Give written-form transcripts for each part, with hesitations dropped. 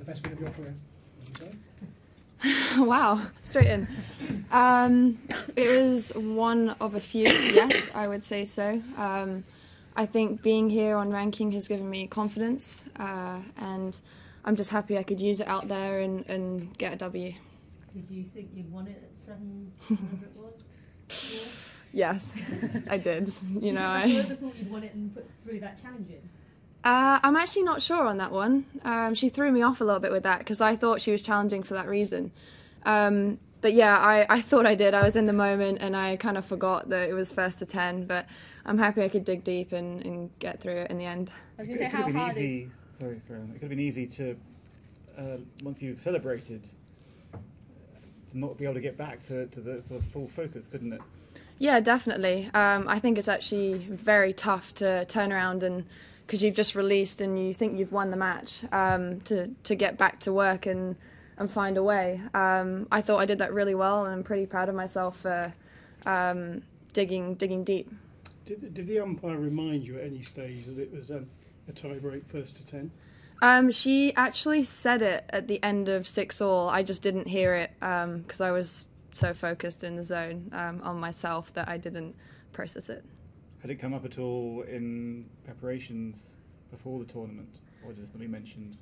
best win of your career, would you say? Wow, straight in. It was one of a few, yes, I would say so. I think being here on ranking has given me confidence, and I'm just happy I could use it out there and get a W. Did you think you'd won it at 7, whatever it was? Yes, I did. You know, I ever thought you'd won it and put through that challenge in? I'm actually not sure on that one. She threw me off a little bit with that because I thought she was challenging for that reason. But yeah, I thought I did. I was in the moment and I kind of forgot that it was first to 10, but I'm happy I could dig deep and get through it in the end. I was going to say, how hard is... Sorry, it could have been easy to, once you've celebrated, to not be able to get back to the sort of full focus, couldn't it? Yeah, definitely. I think it's actually very tough to turn around and, because you've just released and you think you've won the match, to get back to work and find a way. I thought I did that really well, and I'm pretty proud of myself for digging deep. Did the umpire remind you at any stage that it was a tie-break first to 10? She actually said it at the end of 6-all. I just didn't hear it because I was so focused in the zone on myself that I didn't process it. Had it come up at all in preparations before the tournament, or just that we mentioned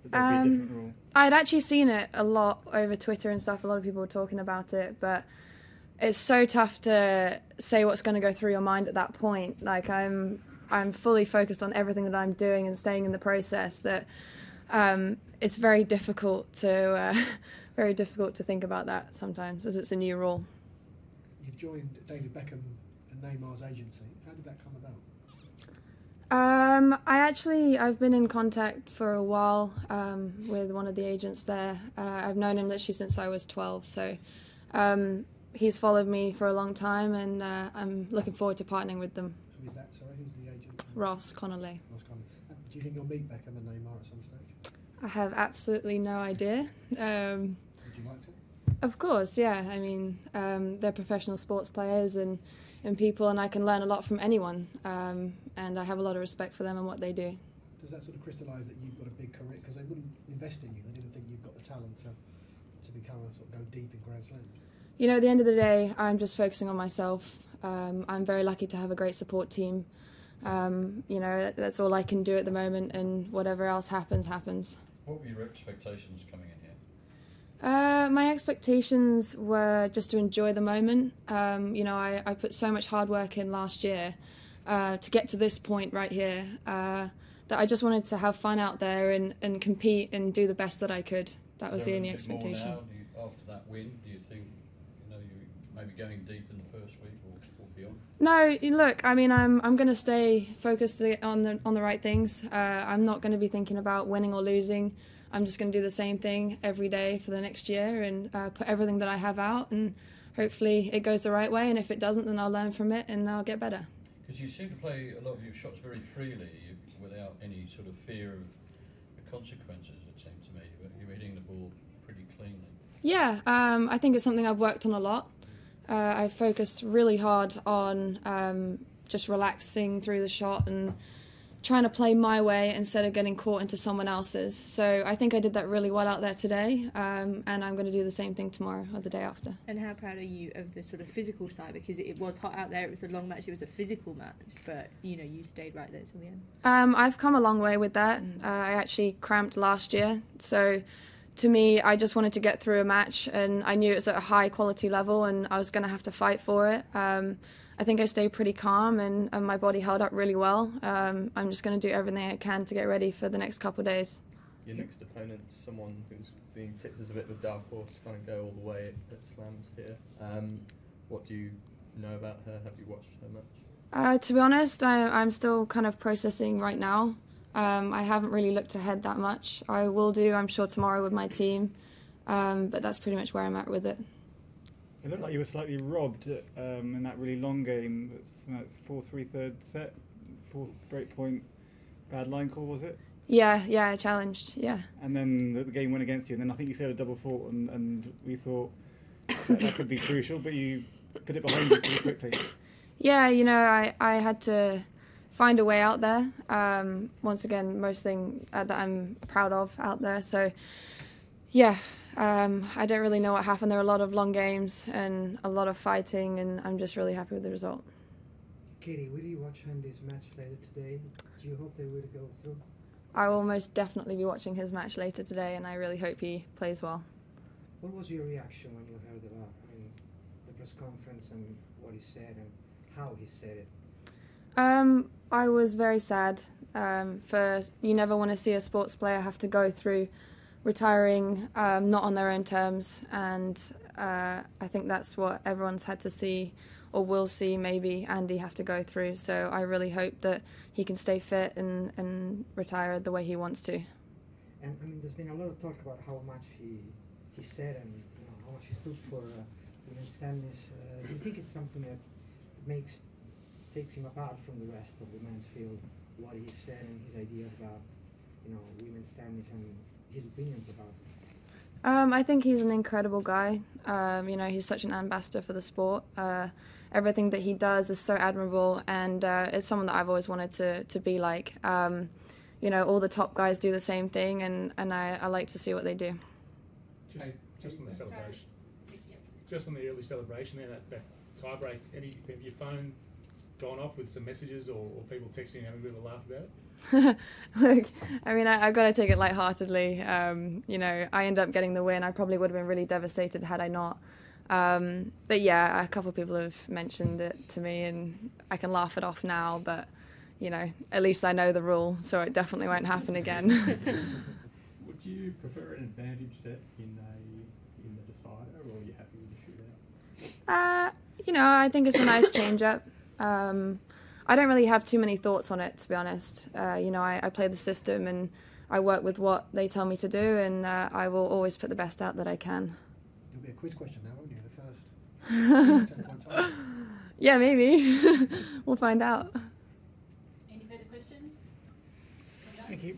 that there'd be a different rule? I'd actually seen it a lot over Twitter and stuff. A lot of people were talking about it, but it's so tough to say what's going to go through your mind at that point. Like I'm fully focused on everything that I'm doing and staying in the process. That it's very difficult to think about that sometimes, as it's a new rule. You've joined David Beckham and Neymar's agency. How did that come about? I've been in contact for a while with one of the agents there. I've known him literally since I was 12, so he's followed me for a long time, and I'm looking forward to partnering with them. Who is that? Sorry, who's the agent? Ross Connolly. Ross Connolly. Do you think you'll meet Beckham and Neymar at some stage? I have absolutely no idea. Would you like to? Of course, yeah. I mean, they're professional sports players and people, and I can learn a lot from anyone. And I have a lot of respect for them and what they do. Does that sort of crystallise that you've got a big career? Because they wouldn't invest in you. They didn't think you've got the talent to become a sort of go deep in Grand Slams. You know, at the end of the day, I'm just focusing on myself. I'm very lucky to have a great support team. You know, that's all I can do at the moment, and whatever else happens, happens. What were your expectations coming in here? My expectations were just to enjoy the moment. You know, I put so much hard work in last year to get to this point right here, that I just wanted to have fun out there and compete and do the best that I could. That was the only expectation. More now, after that win, do you think you maybe going deep in the first week or beyond? No, look, I mean, I'm going to stay focused on the right things. I'm not going to be thinking about winning or losing. I'm just going to do the same thing every day for the next year and put everything that I have out, and hopefully it goes the right way, and if it doesn't, then I'll learn from it and I'll get better. Because you seem to play a lot of your shots very freely without any sort of fear of the consequences, it seems to me. You're hitting the ball pretty cleanly. Yeah, I think it's something I've worked on a lot. I've focused really hard on just relaxing through the shot and trying to play my way instead of getting caught into someone else's. So I think I did that really well out there today, and I'm going to do the same thing tomorrow or the day after. And how proud are you of the sort of physical side? Because it was hot out there, it was a long match, it was a physical match, but you know, you stayed right there till the end. I've come a long way with that. I actually cramped last year, so to me, I just wanted to get through a match, and I knew it was at a high quality level and I was going to have to fight for it. I think I stayed pretty calm and my body held up really well. I'm just going to do everything I can to get ready for the next couple of days. Your next opponent's someone who's being tipped as a bit of a dark horse to kind of go all the way at slams here. What do you know about her? Have you watched her much? To be honest, I'm still kind of processing right now. I haven't really looked ahead that much. I will do, I'm sure, tomorrow with my team, but that's pretty much where I'm at with it. It looked like you were slightly robbed in that really long game. It's 4-3 third set, fourth break point, bad line call, was it? Yeah, I challenged, yeah. And then the game went against you, and then I think you said a double fault, and we thought that could be crucial, but you put it behind you pretty quickly. Yeah, you know, I had to find a way out there. Once again, most thing that I'm proud of out there. So, yeah, I don't really know what happened. There were a lot of long games and a lot of fighting, and I'm just really happy with the result. Katie, will you watch Andy's match later today? Do you hope they will go through? I will most definitely be watching his match later today, and I really hope he plays well. What was your reaction when you heard about the press conference and what he said and how he said it? I was very sad. First, you never want to see a sports player have to go through retiring not on their own terms, and I think that's what everyone's had to see or will see maybe Andy have to go through. So I really hope that he can stay fit and retire the way he wants to. And there's been a lot of talk about how much he said and how much he stood for women's tennis. Do you think it's something that takes him apart from the rest of the men's field, what he said and his ideas about women's tennis and his opinions about it? I think he's an incredible guy. He's such an ambassador for the sport. Everything that he does is so admirable, and it's someone that I've always wanted to be like. All the top guys do the same thing, and I like to see what they do. Just on the celebration, just on the early celebration there, that tie break, have your phone gone off with some messages or people texting you having a bit of a laugh about it? Look, I've got to take it lightheartedly. I ended up getting the win. I probably would have been really devastated had I not. But yeah, a couple of people have mentioned it to me, and I can laugh it off now. But at least I know the rule, so it definitely won't happen again. Would you prefer an advantage set in the decider, or are you happy with the shootout? I think it's a nice change-up. I don't really have too many thoughts on it, to be honest. I play the system and I work with what they tell me to do, and I will always put the best out that I can. It'll be a quiz question now, won't you? The first. Yeah, maybe. We'll find out. Any further questions? Thank you.